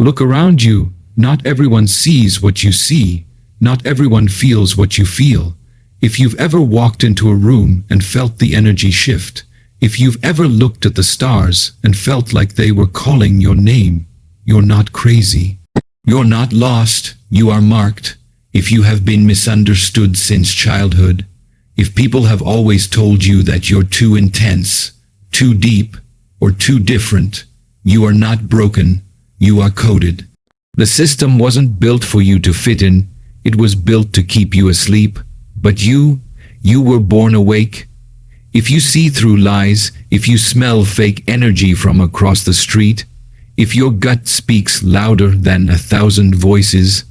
Look around you. Not everyone sees what you see. Not everyone feels what you feel. If you've ever walked into a room and felt the energy shift, if you've ever looked at the stars and felt like they were calling your name, you're not crazy. You're not lost. You are marked. If you have been misunderstood since childhood, if people have always told you that you're too intense, too deep, or too different, you are not broken. You are coded. The system wasn't built for you to fit in. It was built to keep you asleep. But you were born awake. If you see through lies, if you smell fake energy from across the street, if your gut speaks louder than 1,000 voices,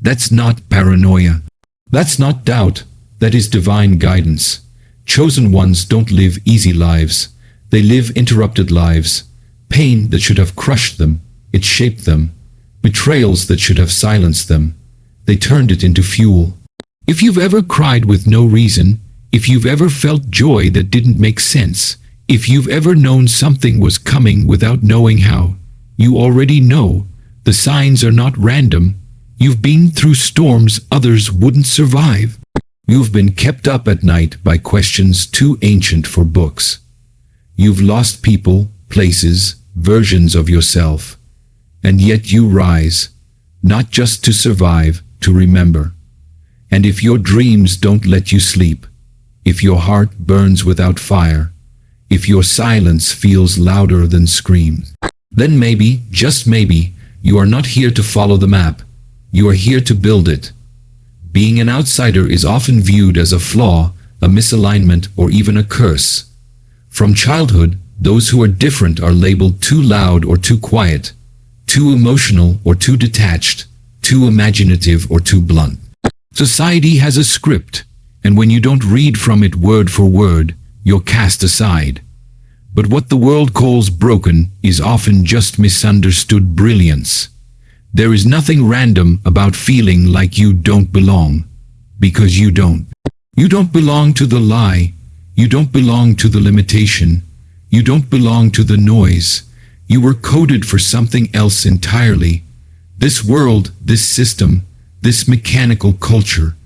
that's not paranoia. That's not doubt. That is divine guidance. Chosen ones don't live easy lives. They live interrupted lives. Pain that should have crushed them, it shaped them. Betrayals that should have silenced them, they turned it into fuel. If you've ever cried with no reason, if you've ever felt joy that didn't make sense, if you've ever known something was coming without knowing how, you already know. The signs are not random. You've been through storms others wouldn't survive. You've been kept up at night by questions too ancient for books. You've lost people, places, versions of yourself. And yet you rise, not just to survive, to remember. And if your dreams don't let you sleep, if your heart burns without fire, if your silence feels louder than screams, then maybe, just maybe, you are not here to follow the map. You are here to build it. Being an outsider is often viewed as a flaw, a misalignment, or even a curse. From childhood, those who are different are labeled too loud or too quiet, too emotional or too detached, too imaginative or too blunt. Society has a script, and when you don't read from it word for word, you're cast aside. But what the world calls broken is often just misunderstood brilliance. There is nothing random about feeling like you don't belong, because you don't. You don't belong to the lie. You don't belong to the limitation. You don't belong to the noise. You were coded for something else entirely. This world, this system, this mechanical culture,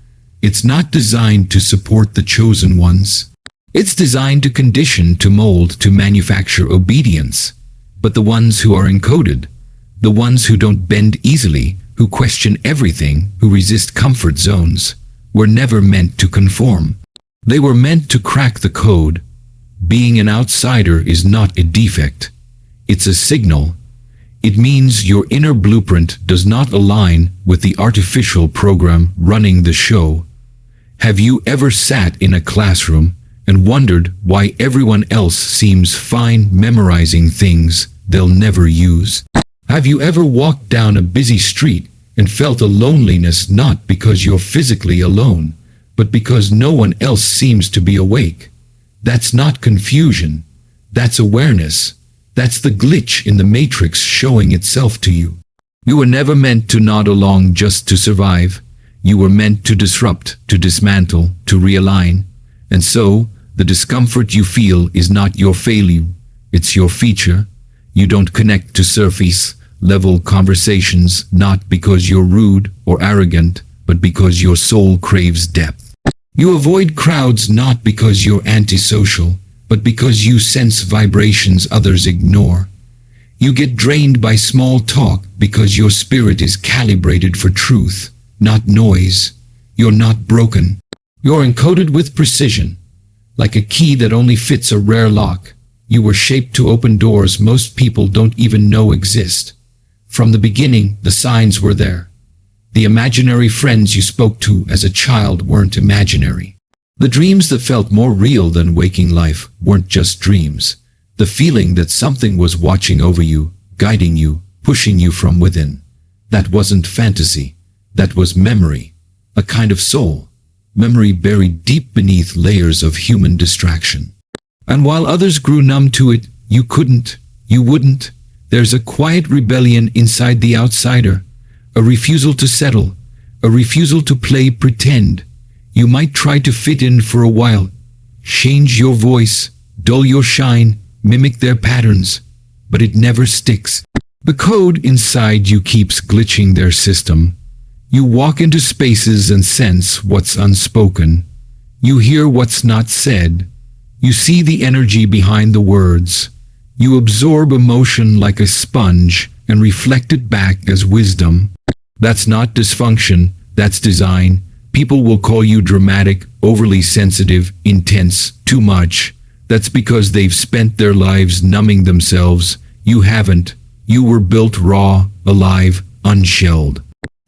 it's not designed to support the chosen ones. It's designed to condition, to mold, to manufacture obedience. But the ones who are encoded, the ones who don't bend easily, who question everything, who resist comfort zones, were never meant to conform. They were meant to crack the code. Being an outsider is not a defect. It's a signal. It means your inner blueprint does not align with the artificial program running the show. Have you ever sat in a classroom and wondered why everyone else seems fine memorizing things they'll never use? Have you ever walked down a busy street and felt a loneliness not because you're physically alone, but because no one else seems to be awake? That's not confusion. That's awareness. That's the glitch in the matrix showing itself to you. You were never meant to nod along just to survive. You were meant to disrupt, to dismantle, to realign. And so, the discomfort you feel is not your failure, it's your feature. You don't connect to surface-level conversations not because you're rude or arrogant, but because your soul craves depth. You avoid crowds not because you're antisocial, but because you sense vibrations others ignore. You get drained by small talk because your spirit is calibrated for truth, not noise. You're not broken. You're encoded with precision, like a key that only fits a rare lock. You were shaped to open doors most people don't even know exist. From the beginning, the signs were there. The imaginary friends you spoke to as a child weren't imaginary. The dreams that felt more real than waking life weren't just dreams. The feeling that something was watching over you, guiding you, pushing you from within. That wasn't fantasy. That was memory. A kind of soul. Memory buried deep beneath layers of human distraction. And while others grew numb to it, you couldn't, you wouldn't. There's a quiet rebellion inside the outsider. A refusal to settle. A refusal to play pretend. You might try to fit in for a while. Change your voice, dull your shine, mimic their patterns. But it never sticks. The code inside you keeps glitching their system. You walk into spaces and sense what's unspoken. You hear what's not said. You see the energy behind the words. You absorb emotion like a sponge and reflect it back as wisdom. That's not dysfunction, that's design. People will call you dramatic, overly sensitive, intense, too much. That's because they've spent their lives numbing themselves. You haven't. You were built raw, alive, unshelled.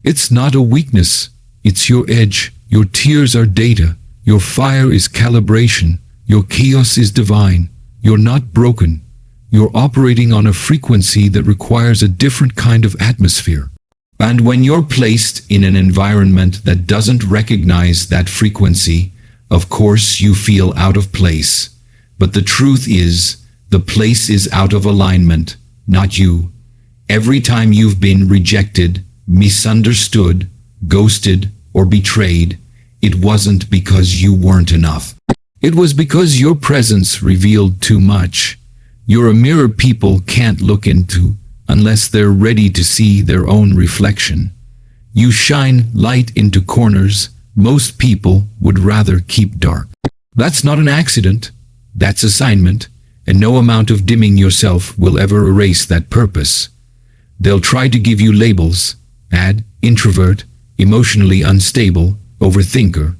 It's not a weakness. It's your edge. Your tears are data. Your fire is calibration. Your chaos is divine. You're not broken. You're operating on a frequency that requires a different kind of atmosphere. And when you're placed in an environment that doesn't recognize that frequency, of course you feel out of place. But the truth is, the place is out of alignment, not you. Every time you've been rejected, misunderstood, ghosted, or betrayed, it wasn't because you weren't enough. It was because your presence revealed too much. You're a mirror people can't look into unless they're ready to see their own reflection. You shine light into corners most people would rather keep dark. That's not an accident. That's assignment, and no amount of dimming yourself will ever erase that purpose. They'll try to give you labels, add, introvert, emotionally unstable, overthinker.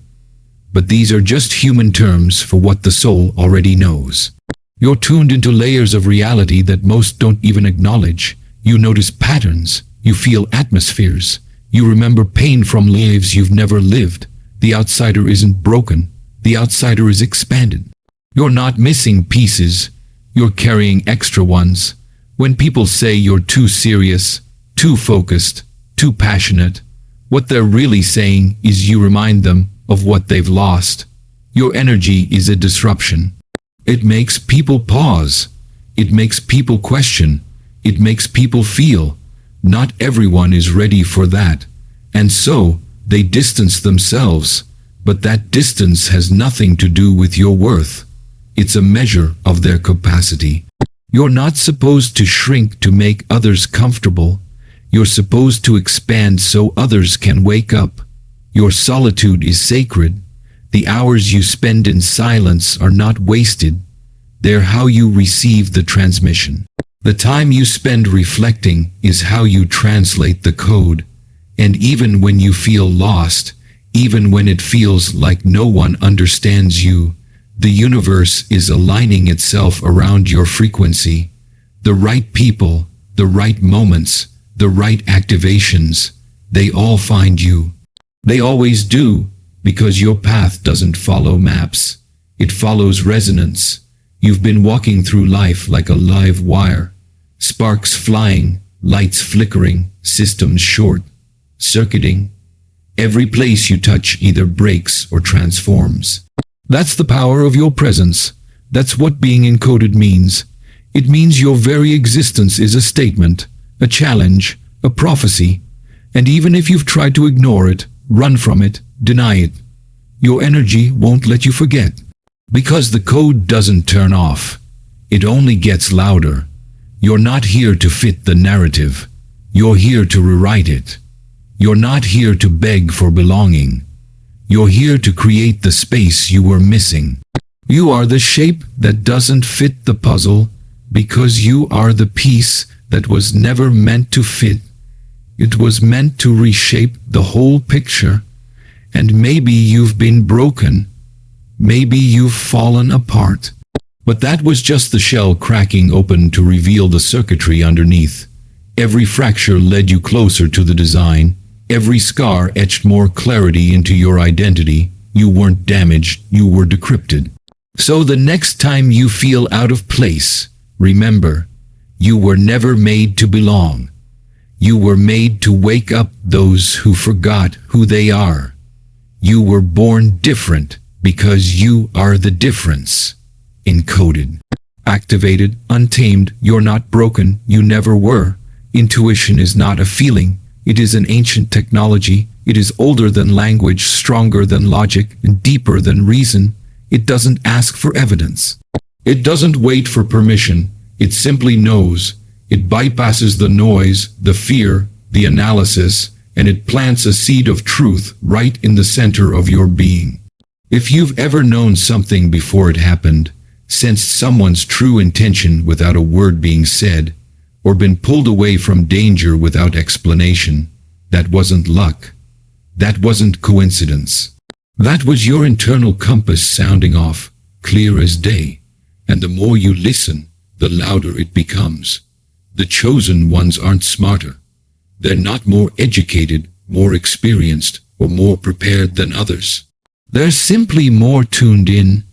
But these are just human terms for what the soul already knows. You're tuned into layers of reality that most don't even acknowledge. You notice patterns. You feel atmospheres. You remember pain from lives you've never lived. The outsider isn't broken. The outsider is expanded. You're not missing pieces. You're carrying extra ones. When people say you're too serious, too focused, too passionate, what they're really saying is you remind them of what they've lost. Your energy is a disruption. It makes people pause. It makes people question. It makes people feel. Not everyone is ready for that. And so, they distance themselves. But that distance has nothing to do with your worth. It's a measure of their capacity. You're not supposed to shrink to make others comfortable. You're supposed to expand so others can wake up. Your solitude is sacred. The hours you spend in silence are not wasted. They're how you receive the transmission. The time you spend reflecting is how you translate the code. And even when you feel lost, even when it feels like no one understands you, the universe is aligning itself around your frequency. The right people, the right moments, the right activations, they all find you. They always do, because your path doesn't follow maps. It follows resonance. You've been walking through life like a live wire. Sparks flying, lights flickering, systems short, circuiting. Every place you touch either breaks or transforms. That's the power of your presence. That's what being encoded means. It means your very existence is a statement, a challenge, a prophecy. And even if you've tried to ignore it, run from it, deny it, your energy won't let you forget. Because the code doesn't turn off. It only gets louder. You're not here to fit the narrative. You're here to rewrite it. You're not here to beg for belonging. You're here to create the space you were missing. You are the shape that doesn't fit the puzzle because you are the piece that was never meant to fit. It was meant to reshape the whole picture. And maybe you've been broken. Maybe you've fallen apart. But that was just the shell cracking open to reveal the circuitry underneath. Every fracture led you closer to the design. Every scar etched more clarity into your identity. You weren't damaged, you were decrypted. So the next time you feel out of place, remember, you were never made to belong. You were made to wake up those who forgot who they are. You were born different because you are the difference. Encoded, activated, untamed, you're not broken, you never were. Intuition is not a feeling. It is an ancient technology. It is older than language, stronger than logic, and deeper than reason. It doesn't ask for evidence. It doesn't wait for permission. It simply knows. It bypasses the noise, the fear, the analysis, and it plants a seed of truth right in the center of your being. If you've ever known something before it happened, sensed someone's true intention without a word being said, or been pulled away from danger without explanation, that wasn't luck. That wasn't coincidence. That was your internal compass sounding off, clear as day. And the more you listen, the louder it becomes. The chosen ones aren't smarter. They're not more educated, more experienced, or more prepared than others. They're simply more tuned in.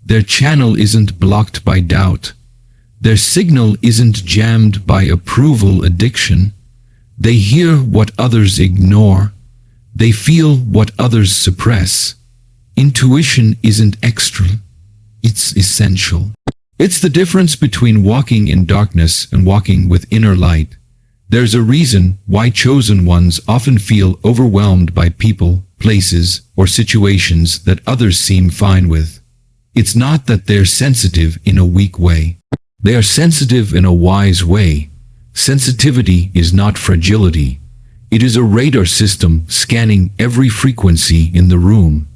Their channel isn't blocked by doubt. Their signal isn't jammed by approval addiction. They hear what others ignore. They feel what others suppress. Intuition isn't extra. It's essential. It's the difference between walking in darkness and walking with inner light. There's a reason why chosen ones often feel overwhelmed by people, places, or situations that others seem fine with. It's not that they're sensitive in a weak way. They are sensitive in a wise way. Sensitivity is not fragility. It is a radar system scanning every frequency in the room.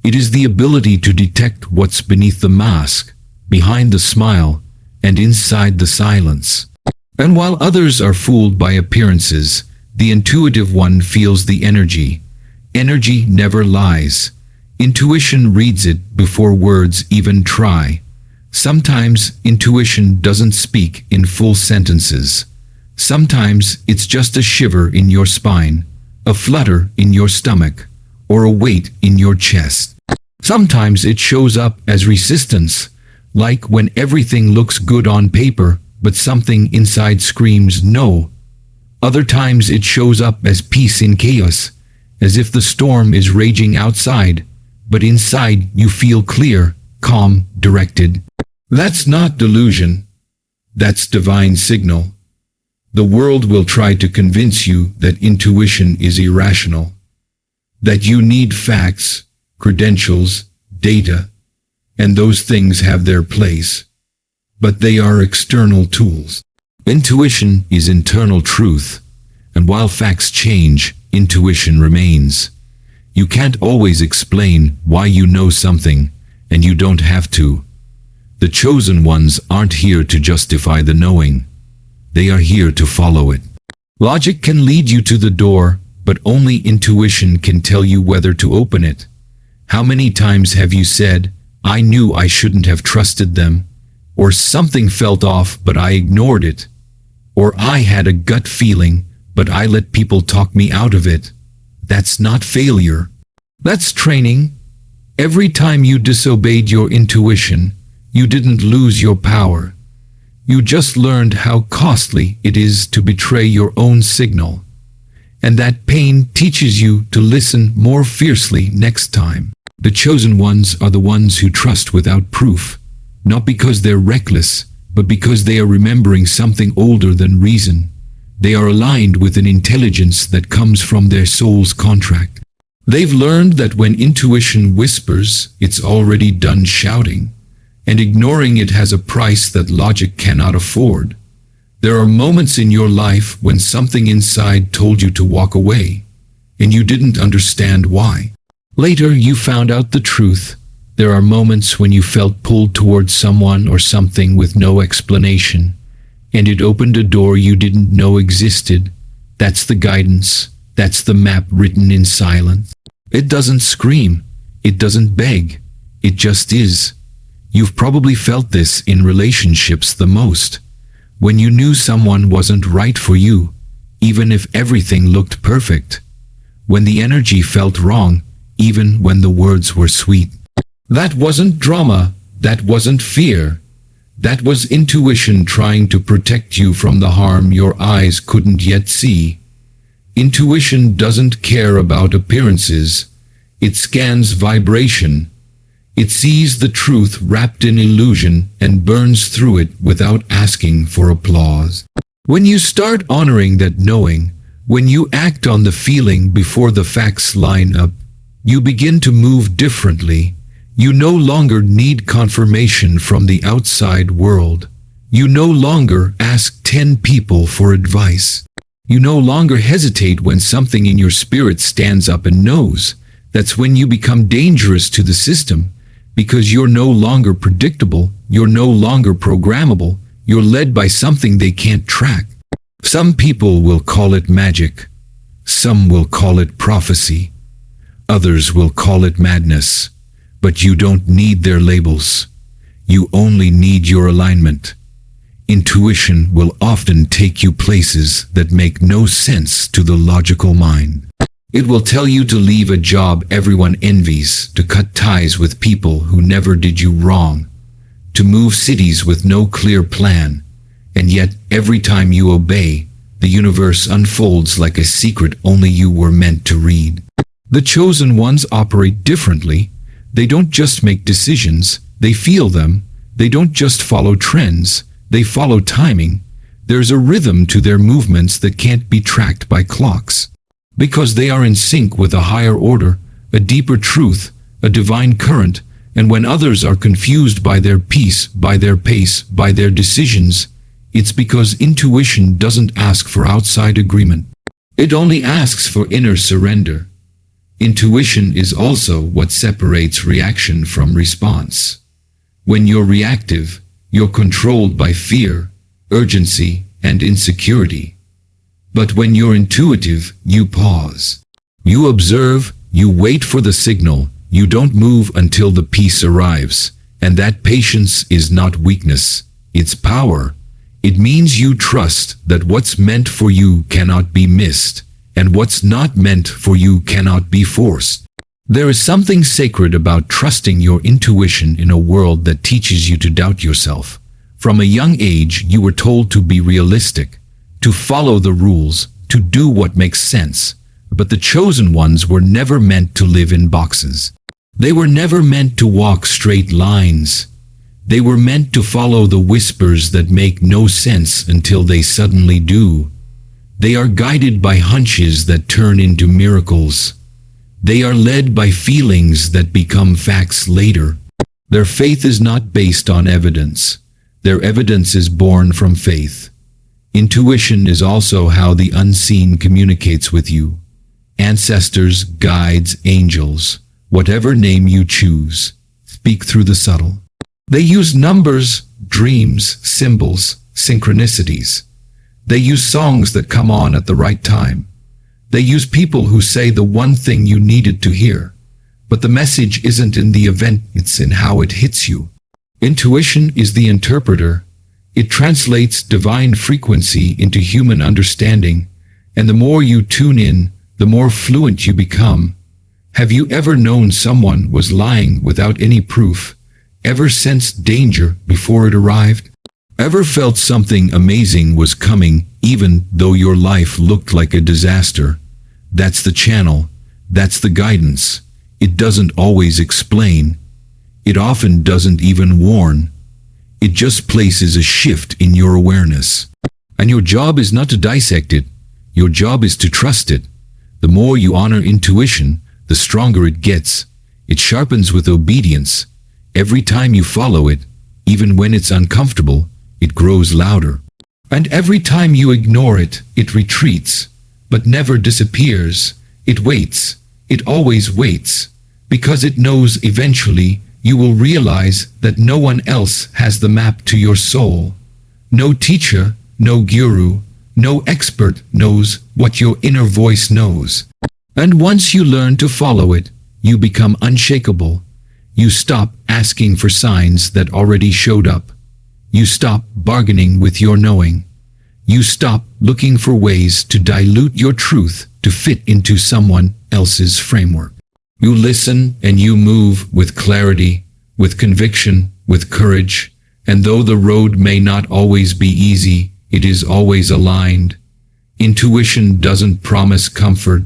It is the ability to detect what's beneath the mask, behind the smile, and inside the silence. And while others are fooled by appearances, the intuitive one feels the energy. Energy never lies. Intuition reads it before words even try. Sometimes intuition doesn't speak in full sentences. Sometimes it's just a shiver in your spine, a flutter in your stomach, or a weight in your chest. Sometimes it shows up as resistance, like when everything looks good on paper, but something inside screams no. Other times it shows up as peace in chaos, as if the storm is raging outside, but inside you feel clear, calm, directed. That's not delusion. That's divine signal. The world will try to convince you that intuition is irrational, that you need facts, credentials, data, and those things have their place. But they are external tools. Intuition is internal truth, and while facts change, intuition remains. You can't always explain why you know something, and you don't have to. The chosen ones aren't here to justify the knowing. They are here to follow it. Logic can lead you to the door, but only intuition can tell you whether to open it. How many times have you said, "I knew I shouldn't have trusted them," or "something felt off but I ignored it," or "I had a gut feeling but I let people talk me out of it"? That's not failure. That's training. Every time you disobeyed your intuition, you didn't lose your power. You just learned how costly it is to betray your own signal. And that pain teaches you to listen more fiercely next time. The chosen ones are the ones who trust without proof, not because they're reckless, but because they are remembering something older than reason. They are aligned with an intelligence that comes from their soul's contract. They've learned that when intuition whispers, it's already done shouting, and ignoring it has a price that logic cannot afford. There are moments in your life when something inside told you to walk away, and you didn't understand why. Later, you found out the truth. There are moments when you felt pulled towards someone or something with no explanation, and it opened a door you didn't know existed. That's the guidance. That's the map written in silence. It doesn't scream. It doesn't beg. It just is. You've probably felt this in relationships the most. When you knew someone wasn't right for you, even if everything looked perfect. When the energy felt wrong, even when the words were sweet. That wasn't drama. That wasn't fear. That was intuition trying to protect you from the harm your eyes couldn't yet see. Intuition doesn't care about appearances. It scans vibration. It sees the truth wrapped in illusion and burns through it without asking for applause. When you start honoring that knowing, when you act on the feeling before the facts line up, you begin to move differently. You no longer need confirmation from the outside world. You no longer ask 10 people for advice. You no longer hesitate when something in your spirit stands up and knows. That's when you become dangerous to the system, because you're no longer predictable, you're no longer programmable, you're led by something they can't track. Some people will call it magic. Some will call it prophecy. Others will call it madness. But you don't need their labels. You only need your alignment. Intuition will often take you places that make no sense to the logical mind. It will tell you to leave a job everyone envies, to cut ties with people who never did you wrong, to move cities with no clear plan, and yet every time you obey, the universe unfolds like a secret only you were meant to read. The chosen ones operate differently. They don't just make decisions, they feel them. They don't just follow trends, they follow timing. There's a rhythm to their movements that can't be tracked by clocks. Because they are in sync with a higher order, a deeper truth, a divine current, and when others are confused by their peace, by their pace, by their decisions, it's because intuition doesn't ask for outside agreement. It only asks for inner surrender. Intuition is also what separates reaction from response. When you're reactive, you're controlled by fear, urgency, and insecurity. But when you're intuitive, you pause. You observe, you wait for the signal, you don't move until the peace arrives. And that patience is not weakness, it's power. It means you trust that what's meant for you cannot be missed, and what's not meant for you cannot be forced. There is something sacred about trusting your intuition in a world that teaches you to doubt yourself. From a young age, you were told to be realistic, to follow the rules, to do what makes sense. But the chosen ones were never meant to live in boxes. They were never meant to walk straight lines. They were meant to follow the whispers that make no sense until they suddenly do. They are guided by hunches that turn into miracles. They are led by feelings that become facts later. Their faith is not based on evidence. Their evidence is born from faith. Intuition is also how the unseen communicates with you. Ancestors, guides, angels, whatever name you choose, speak through the subtle. They use numbers, dreams, symbols, synchronicities. They use songs that come on at the right time. They use people who say the one thing you needed to hear. But the message isn't in the event, it's in how it hits you. Intuition is the interpreter. It translates divine frequency into human understanding, and the more you tune in, the more fluent you become. Have you ever known someone was lying without any proof? Ever sensed danger before it arrived? Ever felt something amazing was coming even though your life looked like a disaster? That's the channel. That's the guidance. It doesn't always explain. It often doesn't even warn. It just places a shift in your awareness. And your job is not to dissect it. Your job is to trust it. The more you honor intuition, the stronger it gets. It sharpens with obedience. Every time you follow it, even when it's uncomfortable, it grows louder. And every time you ignore it, it retreats, but never disappears. It waits. It always waits. Because it knows eventually you will realize that no one else has the map to your soul. No teacher, no guru, no expert knows what your inner voice knows. And once you learn to follow it, you become unshakable. You stop asking for signs that already showed up. You stop bargaining with your knowing. You stop looking for ways to dilute your truth to fit into someone else's framework. You listen and you move with clarity, with conviction, with courage, and though the road may not always be easy, it is always aligned. Intuition doesn't promise comfort.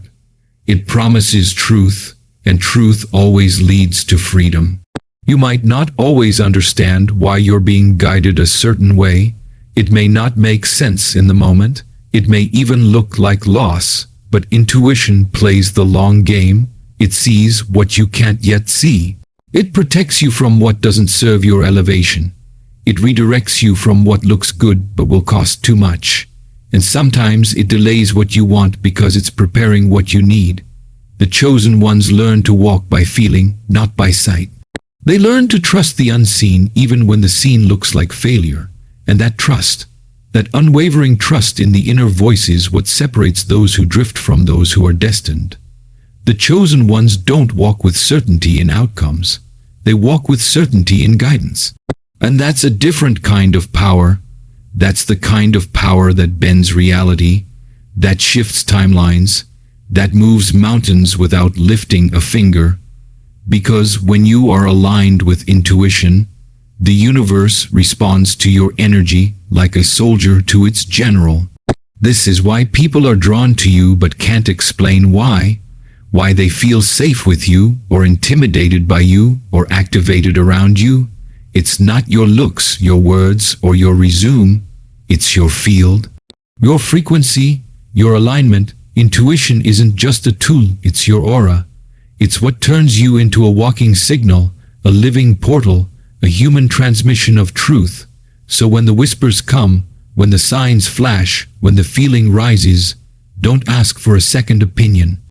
It promises truth, and truth always leads to freedom. You might not always understand why you're being guided a certain way. It may not make sense in the moment. It may even look like loss, but intuition plays the long game. It sees what you can't yet see. It protects you from what doesn't serve your elevation. It redirects you from what looks good but will cost too much. And sometimes it delays what you want because it's preparing what you need. The chosen ones learn to walk by feeling, not by sight. They learn to trust the unseen even when the seen looks like failure. And that trust, that unwavering trust in the inner voice is what separates those who drift from those who are destined. The chosen ones don't walk with certainty in outcomes. They walk with certainty in guidance. And that's a different kind of power. That's the kind of power that bends reality, that shifts timelines, that moves mountains without lifting a finger. Because when you are aligned with intuition, the universe responds to your energy like a soldier to its general. This is why people are drawn to you but can't explain why they feel safe with you or intimidated by you or activated around you. It's not your looks, your words, or your resume. It's your field, your frequency, your alignment. Intuition isn't just a tool, it's your aura. It's what turns you into a walking signal, a living portal, a human transmission of truth. So when the whispers come, when the signs flash, when the feeling rises, don't ask for a second opinion.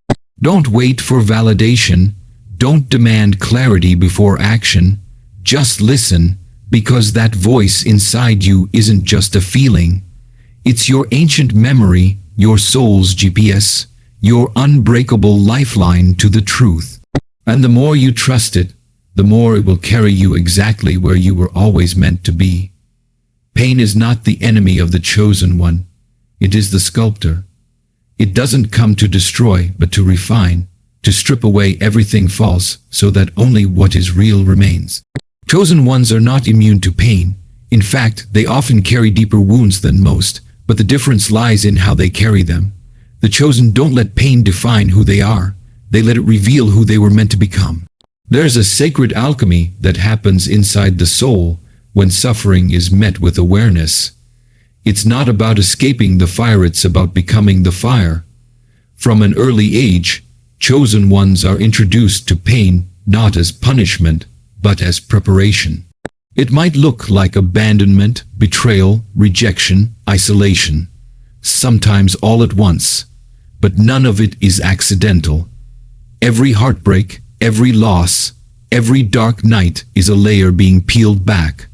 Don't wait for validation. Don't demand clarity before action. Just listen, because that voice inside you isn't just a feeling. It's your ancient memory, your soul's GPS, your unbreakable lifeline to the truth. And the more you trust it, the more it will carry you exactly where you were always meant to be. Pain is not the enemy of the chosen one. It is the sculptor. It doesn't come to destroy, but to refine, to strip away everything false so that only what is real remains. Chosen ones are not immune to pain. In fact, they often carry deeper wounds than most, but the difference lies in how they carry them. The chosen don't let pain define who they are. They let it reveal who they were meant to become. There's a sacred alchemy that happens inside the soul when suffering is met with awareness. It's not about escaping the fire, it's about becoming the fire. From an early age, chosen ones are introduced to pain not as punishment, but as preparation. It might look like abandonment, betrayal, rejection, isolation, sometimes all at once, but none of it is accidental. Every heartbreak, every loss, every dark night is a layer being peeled back.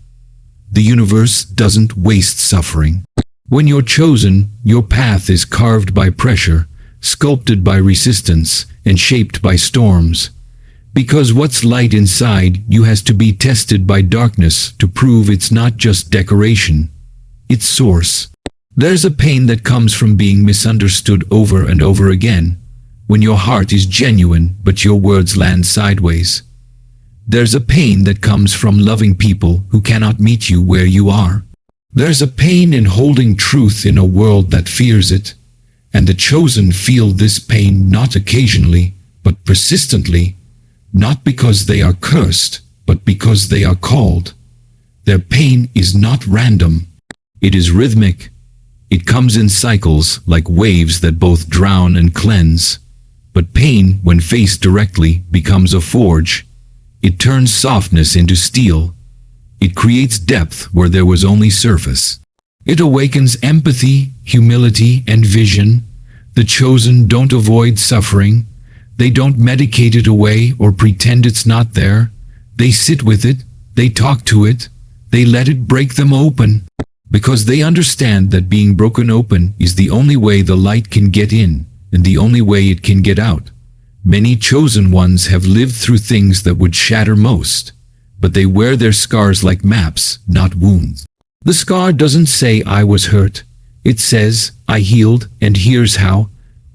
The universe doesn't waste suffering. When you're chosen, your path is carved by pressure, sculpted by resistance, and shaped by storms. Because what's light inside you has to be tested by darkness to prove it's not just decoration, it's source. There's a pain that comes from being misunderstood over and over again, when your heart is genuine but your words land sideways. There's a pain that comes from loving people who cannot meet you where you are. There's a pain in holding truth in a world that fears it, and the chosen feel this pain not occasionally, but persistently, not because they are cursed, but because they are called. Their pain is not random. It is rhythmic. It comes in cycles like waves that both drown and cleanse. But pain, when faced directly, becomes a forge. It turns softness into steel. It creates depth where there was only surface. It awakens empathy, humility, and vision. The chosen don't avoid suffering. They don't medicate it away or pretend it's not there. They sit with it. They talk to it. They let it break them open. Because they understand that being broken open is the only way the light can get in, and the only way it can get out. Many chosen ones have lived through things that would shatter most, but they wear their scars like maps, not wounds. The scar doesn't say, "I was hurt." It says, "I healed, and here's how."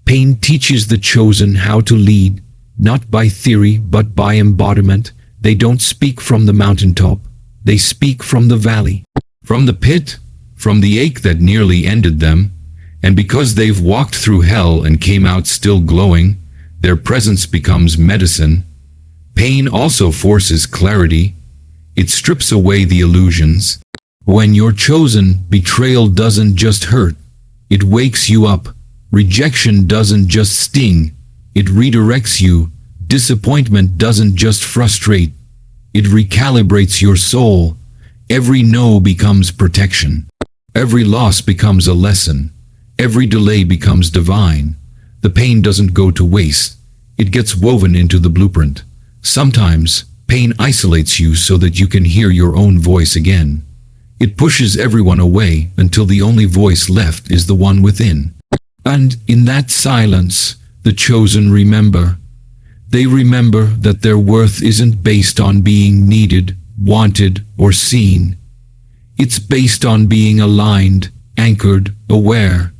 Pain teaches the chosen how to lead, not by theory, but by embodiment. They don't speak from the mountaintop. They speak from the valley, from the pit, from the ache that nearly ended them. And because they've walked through hell and came out still glowing, their presence becomes medicine. Pain also forces clarity. It strips away the illusions. When you're chosen, betrayal doesn't just hurt. It wakes you up. Rejection doesn't just sting. It redirects you. Disappointment doesn't just frustrate. It recalibrates your soul. Every no becomes protection. Every loss becomes a lesson. Every delay becomes divine. The pain doesn't go to waste. It gets woven into the blueprint. Sometimes, pain isolates you so that you can hear your own voice again. It pushes everyone away until the only voice left is the one within. And in that silence, the chosen remember. They remember that their worth isn't based on being needed, wanted, or seen. It's based on being aligned, anchored, aware.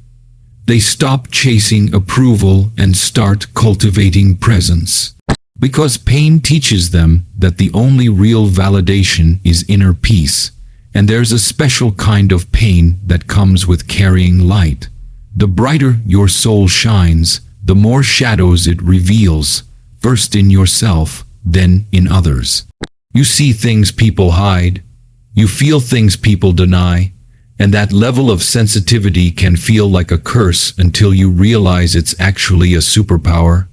They stop chasing approval and start cultivating presence. Because pain teaches them that the only real validation is inner peace, and there's a special kind of pain that comes with carrying light. The brighter your soul shines, the more shadows it reveals, first in yourself, then in others. You see things people hide. You feel things people deny. And that level of sensitivity can feel like a curse until you realize it's actually a superpower.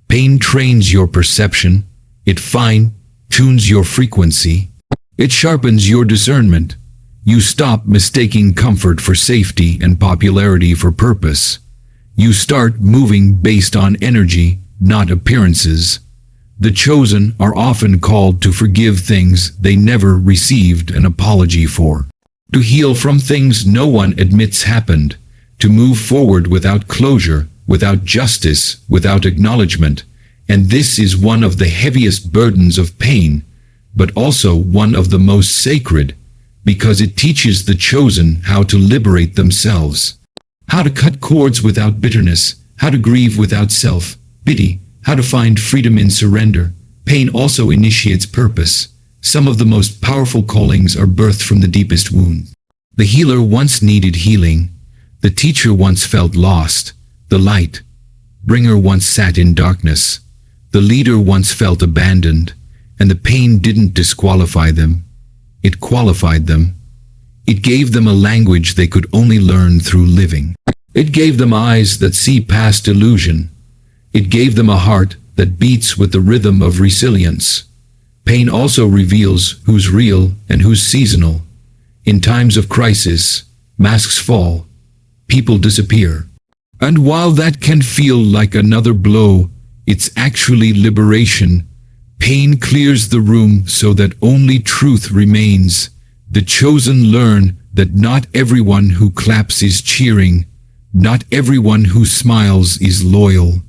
Pain trains your perception. It fine-tunes your frequency. It sharpens your discernment. You stop mistaking comfort for safety and popularity for purpose. You start moving based on energy, not appearances. The chosen are often called to forgive things they never received an apology for, to heal from things no one admits happened, to move forward without closure, without justice, without acknowledgement. And this is one of the heaviest burdens of pain, but also one of the most sacred, because it teaches the chosen how to liberate themselves, how to cut cords without bitterness, how to grieve without self-pity, how to find freedom in surrender. Pain also initiates purpose. Some of the most powerful callings are birthed from the deepest wound. The healer once needed healing. The teacher once felt lost. The light bringer once sat in darkness. The leader once felt abandoned. And the pain didn't disqualify them. It qualified them. It gave them a language they could only learn through living. It gave them eyes that see past illusion. It gave them a heart that beats with the rhythm of resilience. Pain also reveals who's real and who's seasonal. In times of crisis, masks fall, people disappear. And while that can feel like another blow, it's actually liberation. Pain clears the room so that only truth remains. The chosen learn that not everyone who claps is cheering. Not everyone who smiles is loyal.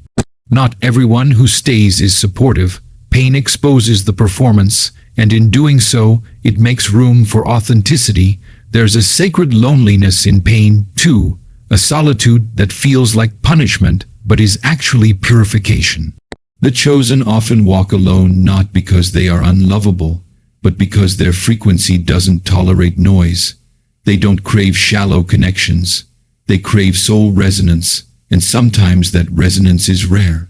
Not everyone who stays is supportive. Pain exposes the performance, and in doing so, it makes room for authenticity. There's a sacred loneliness in pain, too, a solitude that feels like punishment, but is actually purification. The chosen often walk alone not because they are unlovable, but because their frequency doesn't tolerate noise. They don't crave shallow connections. They crave soul resonance, and sometimes that resonance is rare.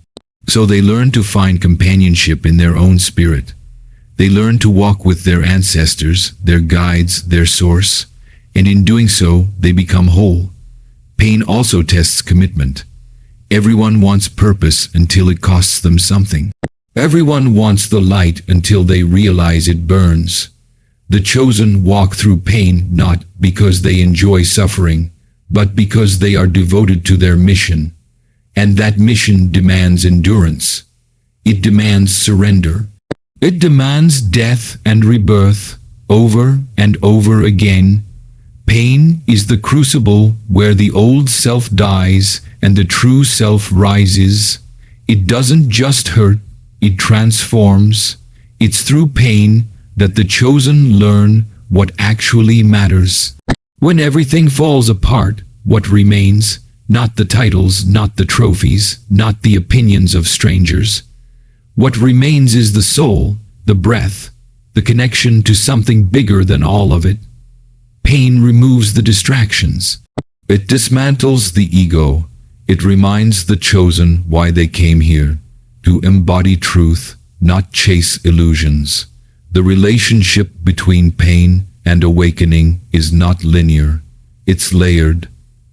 So they learn to find companionship in their own spirit. They learn to walk with their ancestors, their guides, their source, and in doing so, they become whole. Pain also tests commitment. Everyone wants purpose until it costs them something. Everyone wants the light until they realize it burns. The chosen walk through pain not because they enjoy suffering, but because they are devoted to their mission. And that mission demands endurance. It demands surrender. It demands death and rebirth, over and over again. Pain is the crucible where the old self dies and the true self rises. It doesn't just hurt, it transforms. It's through pain that the chosen learn what actually matters. When everything falls apart, what remains? Not the titles, not the trophies, not the opinions of strangers. What remains is the soul, the breath, the connection to something bigger than all of it. Pain removes the distractions. It dismantles the ego. It reminds the chosen why they came here, to embody truth, not chase illusions. The relationship between pain and awakening is not linear. It's layered.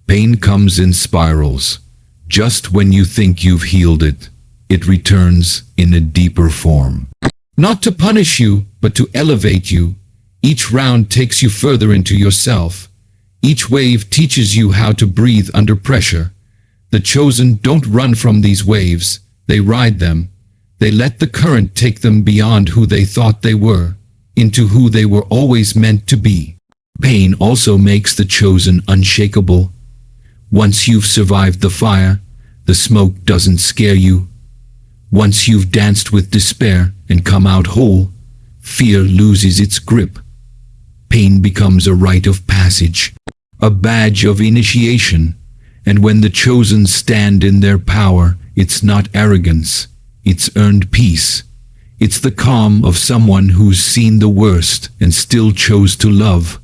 Pain comes in spirals. Just when you think you've healed it, it returns in a deeper form. Not to punish you, but to elevate you. Each round takes you further into yourself. Each wave teaches you how to breathe under pressure. The chosen don't run from these waves, they ride them. They let the current take them beyond who they thought they were, into who they were always meant to be. Pain also makes the chosen unshakable. Once you've survived the fire, the smoke doesn't scare you. Once you've danced with despair and come out whole, fear loses its grip. Pain becomes a rite of passage, a badge of initiation, and when the chosen stand in their power, it's not arrogance, it's earned peace. It's the calm of someone who's seen the worst and still chose to love.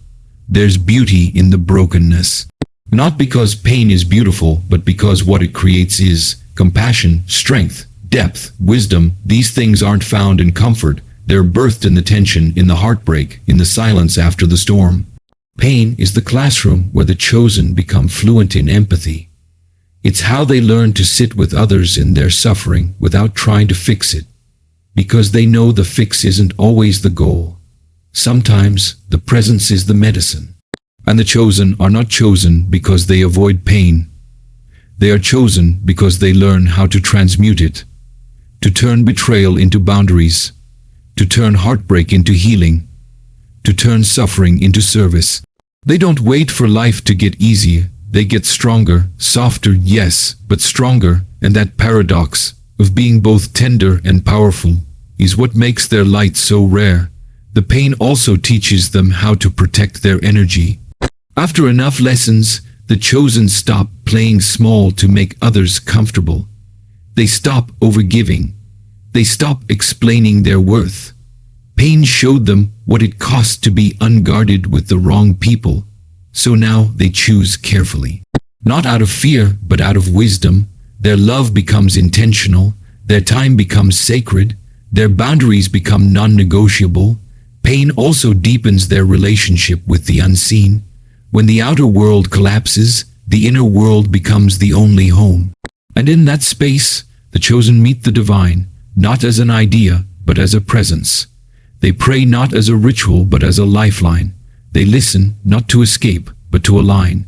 There's beauty in the brokenness. Not because pain is beautiful, but because what it creates is compassion, strength, depth, wisdom. These things aren't found in comfort. They're birthed in the tension, in the heartbreak, in the silence after the storm. Pain is the classroom where the chosen become fluent in empathy. It's how they learn to sit with others in their suffering without trying to fix it, because they know the fix isn't always the goal. Sometimes the presence is the medicine. And the chosen are not chosen because they avoid pain. They are chosen because they learn how to transmute it, to turn betrayal into boundaries, to turn heartbreak into healing, to turn suffering into service. They don't wait for life to get easier. They get stronger, softer, yes, but stronger, and that paradox of being both tender and powerful is what makes their light so rare. The pain also teaches them how to protect their energy. After enough lessons, the chosen stop playing small to make others comfortable. They stop overgiving. They stop explaining their worth. Pain showed them what it costs to be unguarded with the wrong people. So now they choose carefully. Not out of fear, but out of wisdom. Their love becomes intentional. Their time becomes sacred. Their boundaries become non-negotiable. Pain also deepens their relationship with the unseen. When the outer world collapses, the inner world becomes the only home. And in that space, the chosen meet the divine, not as an idea, but as a presence. They pray not as a ritual, but as a lifeline. They listen, not to escape, but to align.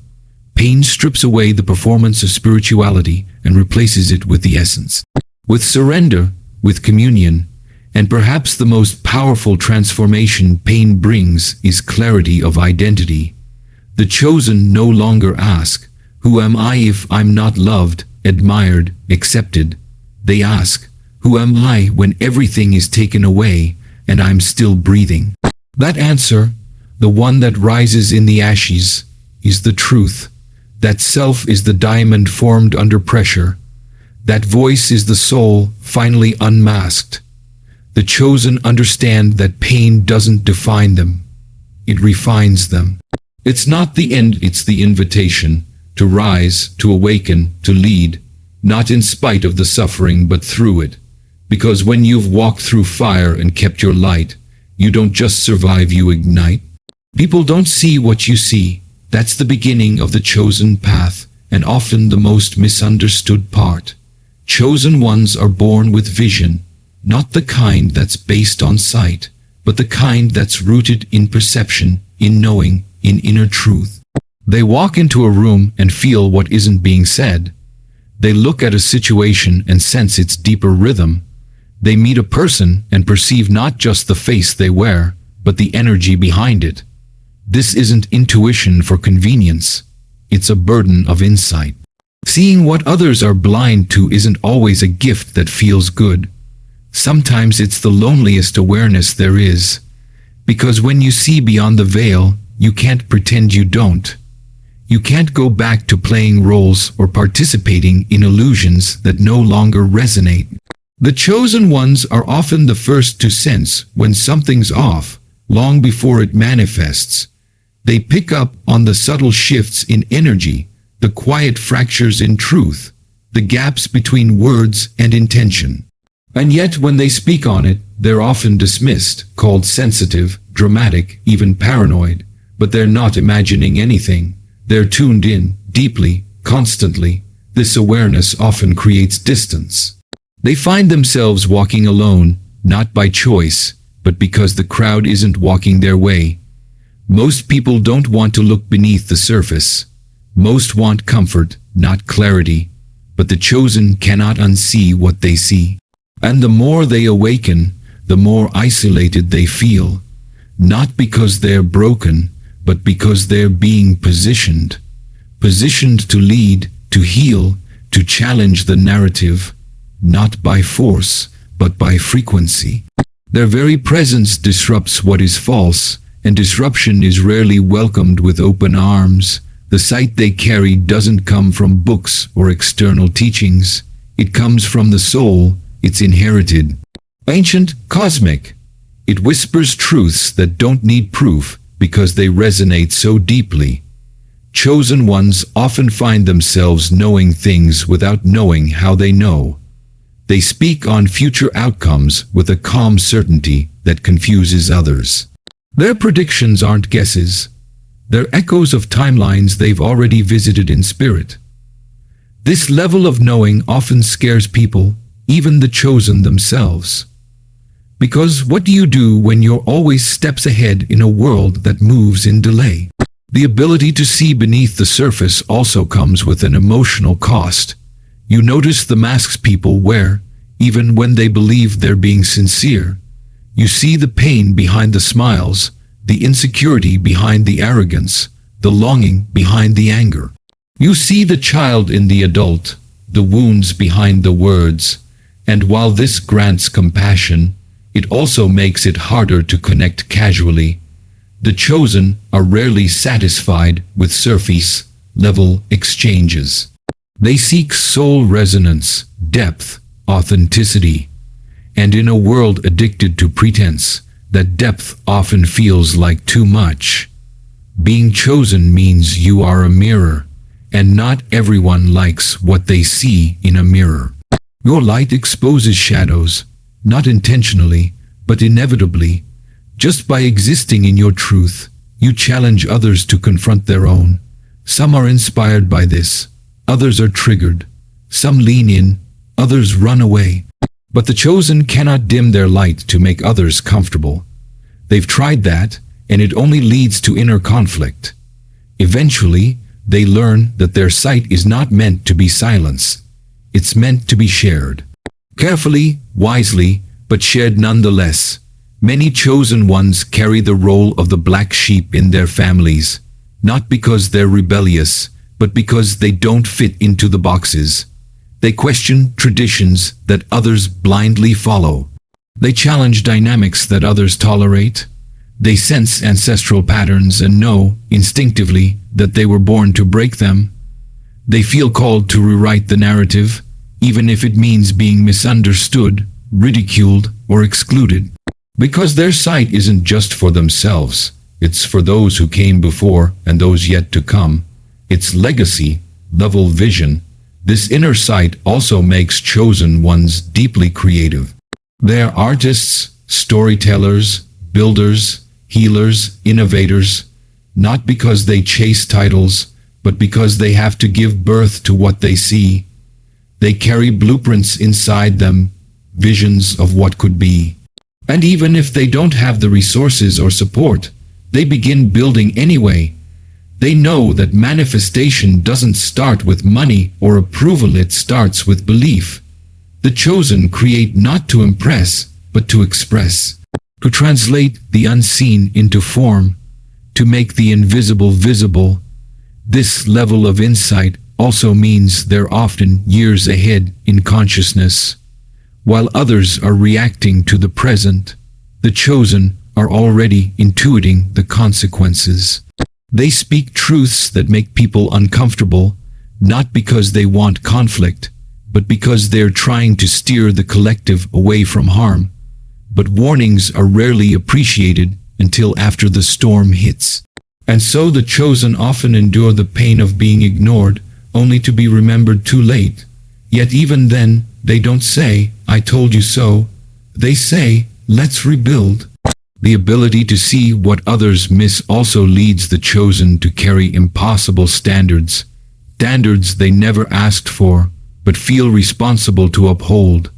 Pain strips away the performance of spirituality and replaces it with the essence. With surrender, with communion, and perhaps the most powerful transformation pain brings is clarity of identity. The chosen no longer ask, "Who am I if I'm not loved, admired, accepted?" They ask, "Who am I when everything is taken away and I'm still breathing?" That answer, the one that rises in the ashes, is the truth. That self is the diamond formed under pressure. That voice is the soul finally unmasked. The chosen understand that pain doesn't define them. It refines them. It's not the end, it's the invitation to rise, to awaken, to lead, not in spite of the suffering but through it. Because when you've walked through fire and kept your light, you don't just survive, you ignite. People don't see what you see. That's the beginning of the chosen path, and often the most misunderstood part. Chosen ones are born with vision, not the kind that's based on sight, but the kind that's rooted in perception, in knowing, in inner truth. They walk into a room and feel what isn't being said. They look at a situation and sense its deeper rhythm. They meet a person and perceive not just the face they wear, but the energy behind it. This isn't intuition for convenience. It's a burden of insight. Seeing what others are blind to isn't always a gift that feels good. Sometimes it's the loneliest awareness there is. Because when you see beyond the veil, you can't pretend you don't. You can't go back to playing roles or participating in illusions that no longer resonate. The chosen ones are often the first to sense when something's off, long before it manifests. They pick up on the subtle shifts in energy, the quiet fractures in truth, the gaps between words and intention. And yet when they speak on it, they're often dismissed, called sensitive, dramatic, even paranoid. But they're not imagining anything. They're tuned in, deeply, constantly. This awareness often creates distance. They find themselves walking alone, not by choice, but because the crowd isn't walking their way. Most people don't want to look beneath the surface. Most want comfort, not clarity. But the chosen cannot unsee what they see. And the more they awaken, the more isolated they feel. Not because they're broken, but because they're being positioned. Positioned to lead, to heal, to challenge the narrative. Not by force, but by frequency. Their very presence disrupts what is false, and disruption is rarely welcomed with open arms. The sight they carry doesn't come from books or external teachings. It comes from the soul. It's inherited. Ancient, cosmic. It whispers truths that don't need proof because they resonate so deeply. Chosen ones often find themselves knowing things without knowing how they know. They speak on future outcomes with a calm certainty that confuses others. Their predictions aren't guesses. They're echoes of timelines they've already visited in spirit. This level of knowing often scares people, even the chosen themselves. Because what do you do when you're always steps ahead in a world that moves in delay? The ability to see beneath the surface also comes with an emotional cost. You notice the masks people wear, even when they believe they're being sincere. You see the pain behind the smiles, the insecurity behind the arrogance, the longing behind the anger. You see the child in the adult, the wounds behind the words, and while this grants compassion, it also makes it harder to connect casually. The chosen are rarely satisfied with surface-level exchanges. They seek soul resonance, depth, authenticity. And in a world addicted to pretense, that depth often feels like too much. Being chosen means you are a mirror, and not everyone likes what they see in a mirror. Your light exposes shadows, not intentionally, but inevitably. Just by existing in your truth, you challenge others to confront their own. Some are inspired by this, others are triggered. Some lean in, others run away. But the chosen cannot dim their light to make others comfortable. They've tried that, and it only leads to inner conflict. Eventually, they learn that their sight is not meant to be silenced. It's meant to be shared. Carefully, wisely, but shared nonetheless. Many chosen ones carry the role of the black sheep in their families, not because they're rebellious, but because they don't fit into the boxes. They question traditions that others blindly follow. They challenge dynamics that others tolerate. They sense ancestral patterns and know, instinctively, that they were born to break them. They feel called to rewrite the narrative, even if it means being misunderstood, ridiculed, or excluded. Because their sight isn't just for themselves, it's for those who came before and those yet to come. It's legacy, level vision. This inner sight also makes chosen ones deeply creative. They are artists, storytellers, builders, healers, innovators, not because they chase titles, but because they have to give birth to what they see. They carry blueprints inside them, visions of what could be. And even if they don't have the resources or support, they begin building anyway. They know that manifestation doesn't start with money or approval, it starts with belief. The chosen create not to impress, but to express. To translate the unseen into form. To make the invisible visible. This level of insight also means they're often years ahead in consciousness. While others are reacting to the present, the chosen are already intuiting the consequences. They speak truths that make people uncomfortable, not because they want conflict, but because they're trying to steer the collective away from harm. But warnings are rarely appreciated until after the storm hits. And so the chosen often endure the pain of being ignored, only to be remembered too late. Yet even then, they don't say, "I told you so." They say, "Let's rebuild." The ability to see what others miss also leads the chosen to carry impossible standards. Standards they never asked for, but feel responsible to uphold.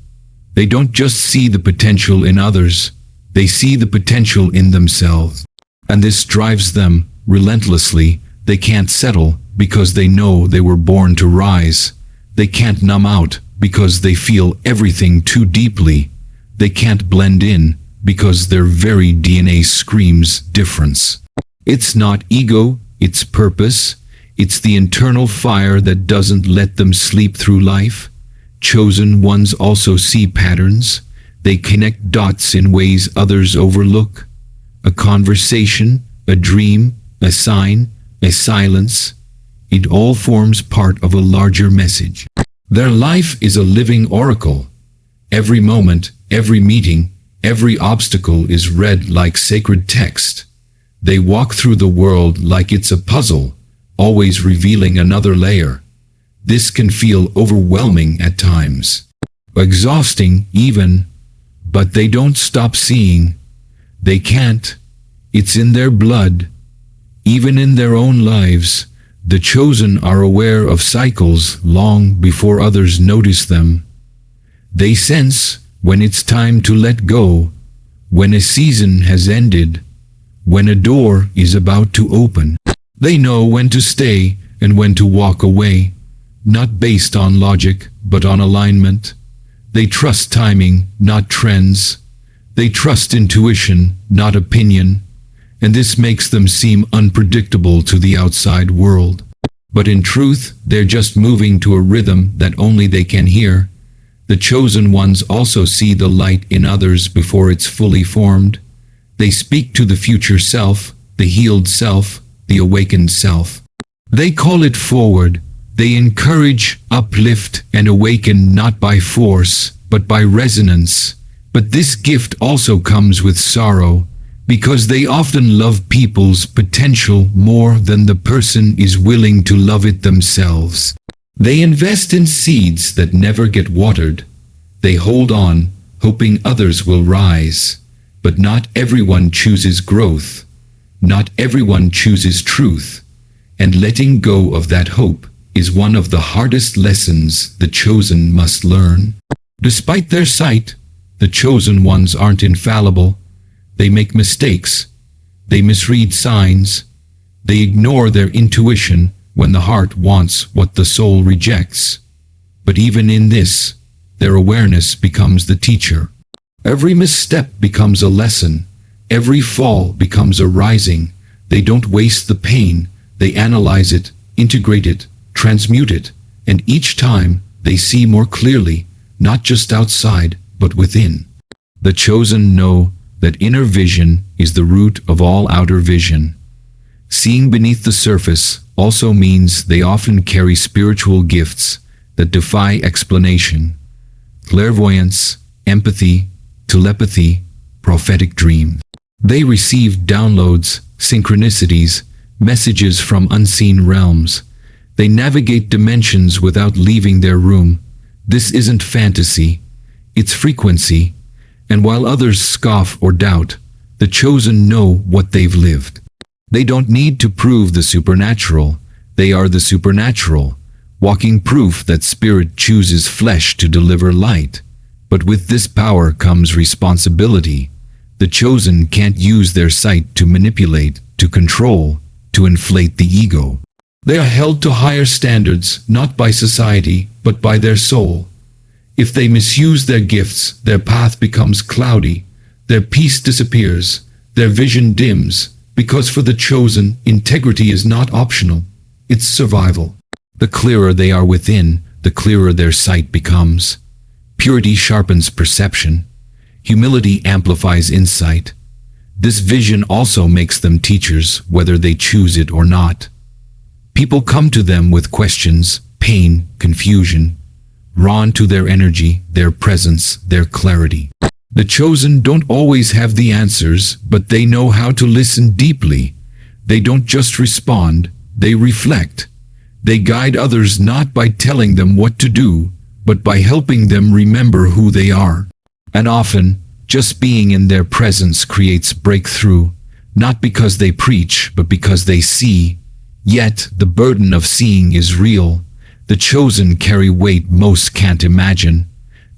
They don't just see the potential in others, they see the potential in themselves. And this drives them relentlessly. They can't settle because they know they were born to rise. They can't numb out because they feel everything too deeply. They can't blend in because their very DNA screams difference. It's not ego, it's purpose. It's the internal fire that doesn't let them sleep through life. Chosen ones also see patterns. They connect dots in ways others overlook. A conversation, a dream, a sign, a silence. It all forms part of a larger message. Their life is a living oracle. Every moment, every meeting, every obstacle is read like sacred text. They walk through the world like it's a puzzle, always revealing another layer. This can feel overwhelming at times, exhausting even, but they don't stop seeing. They can't. It's in their blood. Even in their own lives, the chosen are aware of cycles long before others notice them. They sense when it's time to let go, when a season has ended, when a door is about to open. They know when to stay and when to walk away, not based on logic, but on alignment. They trust timing, not trends. They trust intuition, not opinion. And this makes them seem unpredictable to the outside world. But in truth, they're just moving to a rhythm that only they can hear. The chosen ones also see the light in others before it's fully formed. They speak to the future self, the healed self, the awakened self. They call it forward. They encourage, uplift, and awaken not by force, but by resonance. But this gift also comes with sorrow, because they often love people's potential more than the person is willing to love it themselves. They invest in seeds that never get watered. They hold on, hoping others will rise. But not everyone chooses growth. Not everyone chooses truth. And letting go of that hope is one of the hardest lessons the chosen must learn. Despite their sight, the chosen ones aren't infallible. They make mistakes. They misread signs. They ignore their intuition when the heart wants what the soul rejects. But even in this, their awareness becomes the teacher. Every misstep becomes a lesson. Every fall becomes a rising. They don't waste the pain. They analyze it, integrate it, transmute it, and each time they see more clearly, not just outside, but within. The chosen know that inner vision is the root of all outer vision. Seeing beneath the surface also means they often carry spiritual gifts that defy explanation. Clairvoyance, empathy, telepathy, prophetic dreams. They receive downloads, synchronicities, messages from unseen realms. They navigate dimensions without leaving their room. This isn't fantasy, it's frequency. And while others scoff or doubt, the chosen know what they've lived. They don't need to prove the supernatural. They are the supernatural, walking proof that spirit chooses flesh to deliver light. But with this power comes responsibility. The chosen can't use their sight to manipulate, to control, to inflate the ego. They are held to higher standards, not by society, but by their soul. If they misuse their gifts, their path becomes cloudy, their peace disappears, their vision dims, because for the chosen, integrity is not optional, it's survival. The clearer they are within, the clearer their sight becomes. Purity sharpens perception. Humility amplifies insight. This vision also makes them teachers, whether they choose it or not. People come to them with questions, pain, confusion, drawn to their energy, their presence, their clarity. The chosen don't always have the answers, but they know how to listen deeply. They don't just respond, they reflect. They guide others not by telling them what to do, but by helping them remember who they are. And often, just being in their presence creates breakthrough, not because they preach, but because they see. Yet, the burden of seeing is real. The chosen carry weight most can't imagine.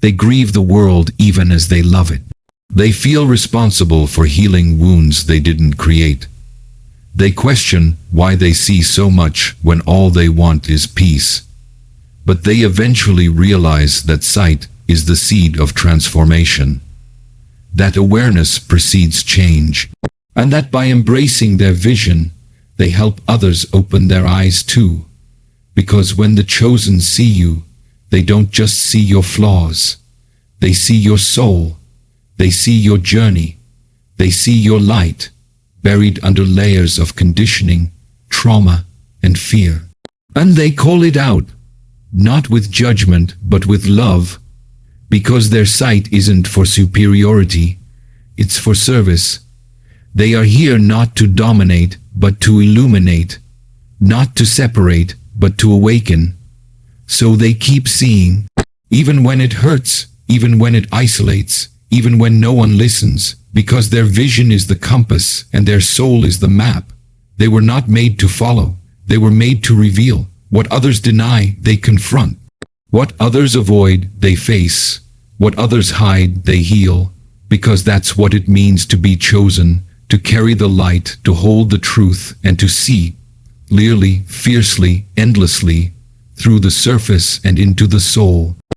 They grieve the world even as they love it. They feel responsible for healing wounds they didn't create, They question why they see so much when all they want is peace. But they eventually realize that sight is the seed of transformation, that awareness precedes change, and that by embracing their vision, they help others open their eyes too. Because when the chosen see you, they don't just see your flaws. They see your soul. They see your journey. They see your light, buried under layers of conditioning, trauma, and fear. And they call it out, not with judgment, but with love, because their sight isn't for superiority, it's for service. They are here not to dominate, but to illuminate, not to separate, but to awaken. So they keep seeing, even when it hurts, even when it isolates, even when no one listens, because their vision is the compass and their soul is the map. They were not made to follow, they were made to reveal. What others deny, they confront. What others avoid, they face. What others hide, they heal. Because that's what it means to be chosen, to carry the light, to hold the truth, and to see, clearly, fiercely, endlessly, through the surface and into the soul.